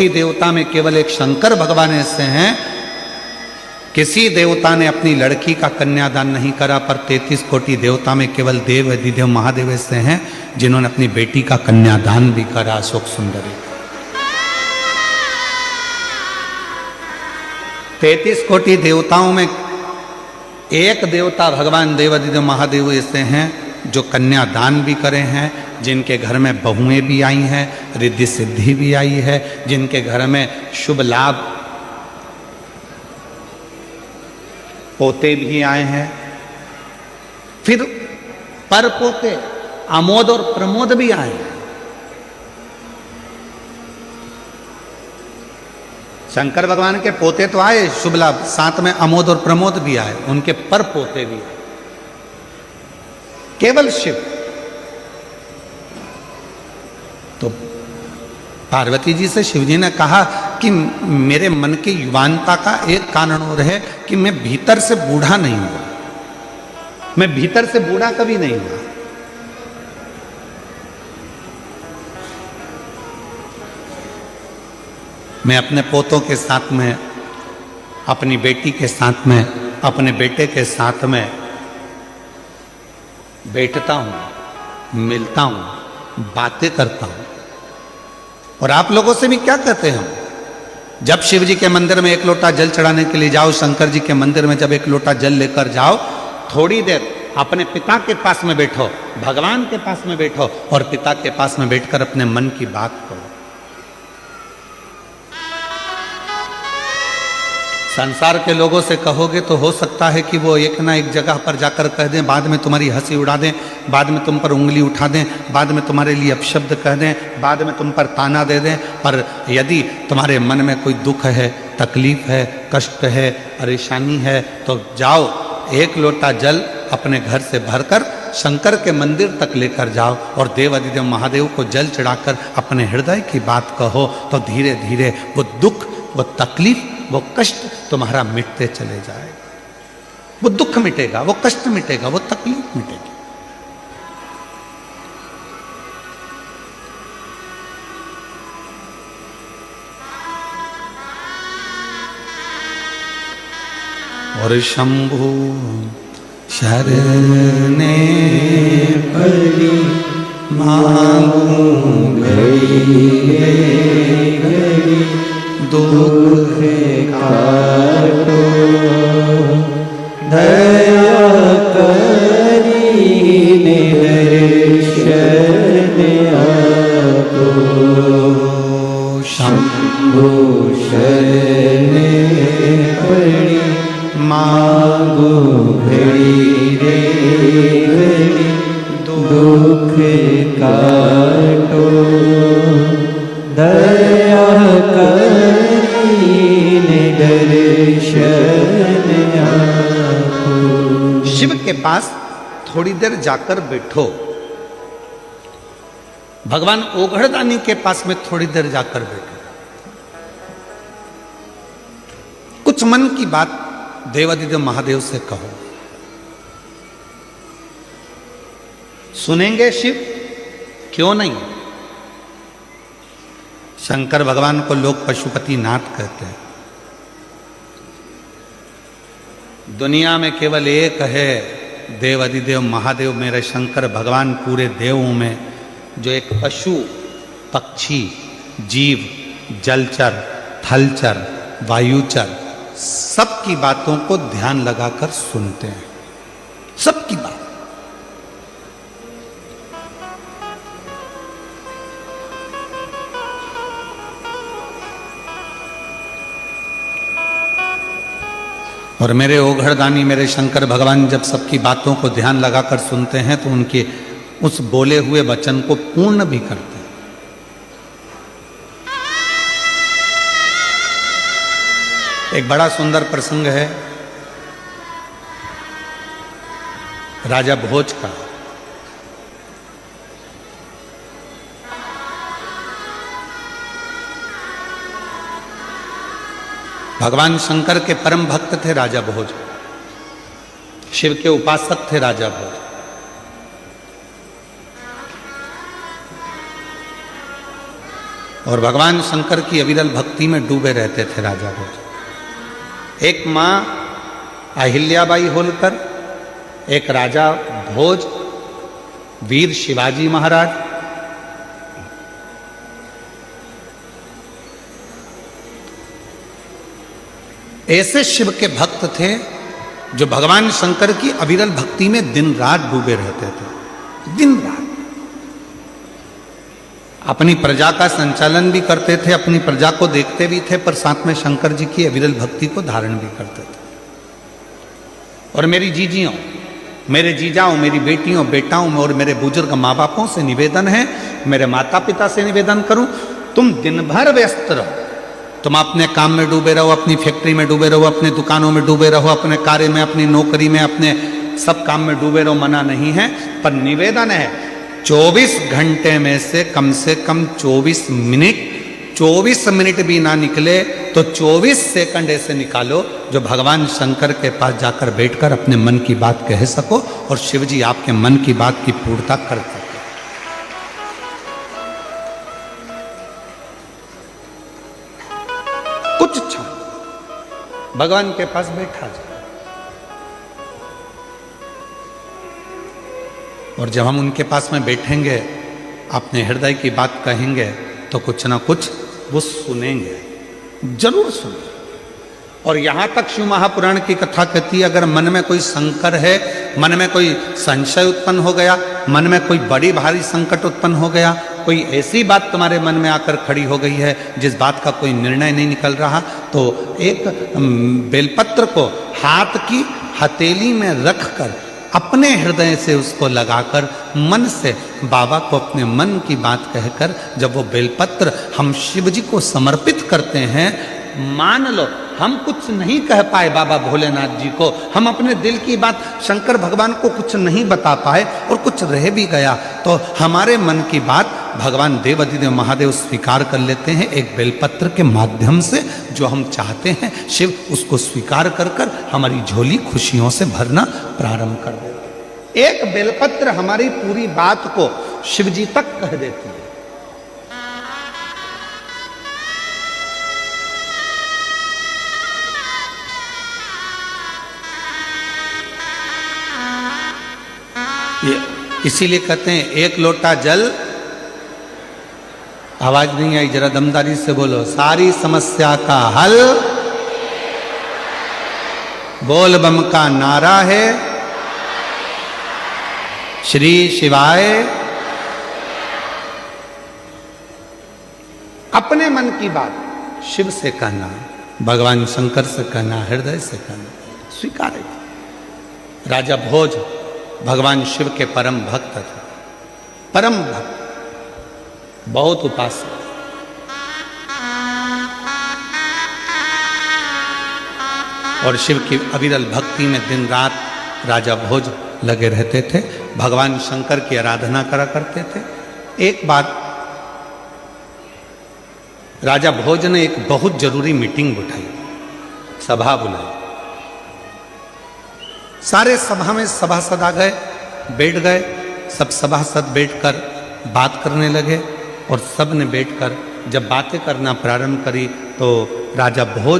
देवता में केवल एक शंकर भगवान ऐसे हैं, किसी देवता ने अपनी लड़की का कन्यादान नहीं करा, पर 33 कोटि देवता में केवल देव अधिदेव महादेव ऐसे हैं जिन्होंने अपनी बेटी का कन्यादान भी करा, अशोक सुंदरी। 33 कोटि देवताओं में एक देवता भगवान देव अधिदेव महादेव ऐसे हैं जो कन्यादान भी करे हैं, जिनके घर में बहुएं भी आई हैं, रिद्धि सिद्धि भी आई है, जिनके घर में शुभ लाभ पोते भी आए हैं, फिर पर पोते आमोद और प्रमोद भी आए हैं। शंकर भगवान के पोते तो आए शुभ लाभ, साथ में अमोद और प्रमोद भी आए, उनके पर पोते भी आए। केवल शिव। तो पार्वती जी से शिव जी ने कहा कि मेरे मन की युवानता का एक कारण और है कि मैं भीतर से बूढ़ा नहीं हुआ, मैं भीतर से बूढ़ा कभी नहीं हुआ। मैं अपने पोतों के साथ में, अपनी बेटी के साथ में, अपने बेटे के साथ में बैठता हूं, मिलता हूं, बातें करता हूं। और आप लोगों से भी क्या कहते हैं हम? जब शिव जी के मंदिर में एक लोटा जल चढ़ाने के लिए जाओ, शंकर जी के मंदिर में जब एक लोटा जल लेकर जाओ, थोड़ी देर अपने पिता के पास में बैठो, भगवान के पास में बैठो और पिता के पास में बैठकर अपने मन की बात करो। संसार के लोगों से कहोगे तो हो सकता है कि वो एक ना एक जगह पर जाकर कह दें, बाद में तुम्हारी हंसी उड़ा दें, बाद में तुम पर उंगली उठा दें, बाद में तुम्हारे लिए अपशब्द कह दें, बाद में तुम पर ताना दे दें। पर यदि तुम्हारे मन में कोई दुख है, तकलीफ है, कष्ट है, परेशानी है, तो जाओ एक लोटा जल अपने घर से भरकर शंकर के मंदिर तक लेकर जाओ और देव अधिदेव महादेव को जल चढ़ाकर अपने हृदय की बात कहो, तो धीरे धीरे वो दुख, वो तकलीफ, वो कष्ट तुम्हारा मिटते चले जाएगा। वो दुख मिटेगा, वो कष्ट मिटेगा, वो तकलीफ मिटेगी। और शंभु शरणे पड़ी मांगू घड़ी घड़ी दुख काटो दया करी दर्शन आपो शंभु शरणे पड़ी मांगो घड़ी रे घड़ी दुख काटो दया शिव के पास थोड़ी देर जाकर बैठो, भगवान ओघड़दानी के पास में थोड़ी देर जाकर बैठो। कुछ मन की बात देवाधिदेव महादेव से कहो। सुनेंगे शिव? क्यों नहीं। शंकर भगवान को लोग पशुपति नाथ कहते हैं। दुनिया में केवल एक है देव अधिदेव महादेव, मेरे शंकर भगवान पूरे देवों में, जो एक पशु, पक्षी, जीव, जलचर, थलचर, वायुचर, सबकी बातों को ध्यान लगाकर सुनते हैं, सबकी बात। और मेरे ओघड़दानी, मेरे शंकर भगवान जब सबकी बातों को ध्यान लगाकर सुनते हैं तो उनके उस बोले हुए वचन को पूर्ण भी करते हैं। एक बड़ा सुंदर प्रसंग है राजा भोज का। भगवान शंकर के परम भक्त थे राजा भोज, शिव के उपासक थे राजा भोज। और भगवान शंकर की अविरल भक्ति में डूबे रहते थे राजा भोज। एक माँ अहिल्याबाई होलकर, एक राजा भोज, वीर शिवाजी महाराज, ऐसे शिव के भक्त थे जो भगवान शंकर की अविरल भक्ति में दिन रात डूबे रहते थे। दिन रात अपनी प्रजा का संचालन भी करते थे, अपनी प्रजा को देखते भी थे, पर साथ में शंकर जी की अविरल भक्ति को धारण भी करते थे। और मेरी जीजियों, मेरे जीजाओं, मेरी बेटियों, बेटाओं और मेरे बुजुर्ग माँ बापों से निवेदन है, मेरे माता पिता से निवेदन करूं, तुम दिन भर व्यस्त रहो, तुम अपने काम में डूबे रहो, अपनी फैक्ट्री में डूबे रहो, अपने दुकानों में डूबे रहो, अपने कार्य में, अपनी नौकरी में, अपने सब काम में डूबे रहो, मना नहीं है, पर निवेदन है 24 घंटे में से कम 24 मिनट भी ना निकले तो 24 सेकंड ऐसे निकालो जो भगवान शंकर के पास जाकर बैठकर अपने मन की बात कह सको और शिव जी आपके मन की बात की पूर्णता कर सके। कुछ क्षण भगवान के पास बैठा जाए और जब हम उनके पास में बैठेंगे, अपने हृदय की बात कहेंगे, तो कुछ ना कुछ वो सुनेंगे, जरूर सुनेंगे। और यहां तक शिव महापुराण की कथा कहती है, अगर मन में कोई संकर है, मन में कोई संशय उत्पन्न हो गया, मन में कोई बड़ी भारी संकट उत्पन्न हो गया, कोई ऐसी बात तुम्हारे मन में आकर खड़ी हो गई है जिस बात का कोई निर्णय नहीं निकल रहा, तो एक बेलपत्र को हाथ की हथेली में रखकर अपने हृदय से उसको लगाकर मन से बाबा को अपने मन की बात कहकर जब वो बेलपत्र हम शिव जी को समर्पित करते हैं, मान लो हम कुछ नहीं कह पाए बाबा भोलेनाथ जी को, हम अपने दिल की बात शंकर भगवान को कुछ नहीं बता पाए और कुछ रह भी गया, तो हमारे मन की बात भगवान देवाधिदेव महादेव स्वीकार कर लेते हैं एक बेलपत्र के माध्यम से। जो हम चाहते हैं शिव उसको स्वीकार कर कर हमारी झोली खुशियों से भरना प्रारंभ कर देते। एक बेलपत्र हमारी पूरी बात को शिव जी तक कह देती है। इसीलिए कहते हैं एक लोटा जल, आवाज नहीं आई, जरा दमदारी से बोलो, सारी समस्या का हल बोल बम का नारा है, श्री शिवाय। अपने मन की बात शिव से कहना, भगवान शंकर से कहना, हृदय से कहना, स्वीकार है। राजा भोज भगवान शिव के परम भक्त थे, परम भक्त, बहुत उपासक। और शिव की अविरल भक्ति में दिन रात राजा भोज लगे रहते थे, भगवान शंकर की आराधना करा करते थे। एक बार राजा भोज ने एक बहुत जरूरी मीटिंग बुलाई, सभा बुलाई। सारे सभा में सभासद आ गए, बैठ गए, सब सभासद बैठकर बात करने लगे और सब ने बैठकर जब बातें करना प्रारंभ करी तो राजा भोज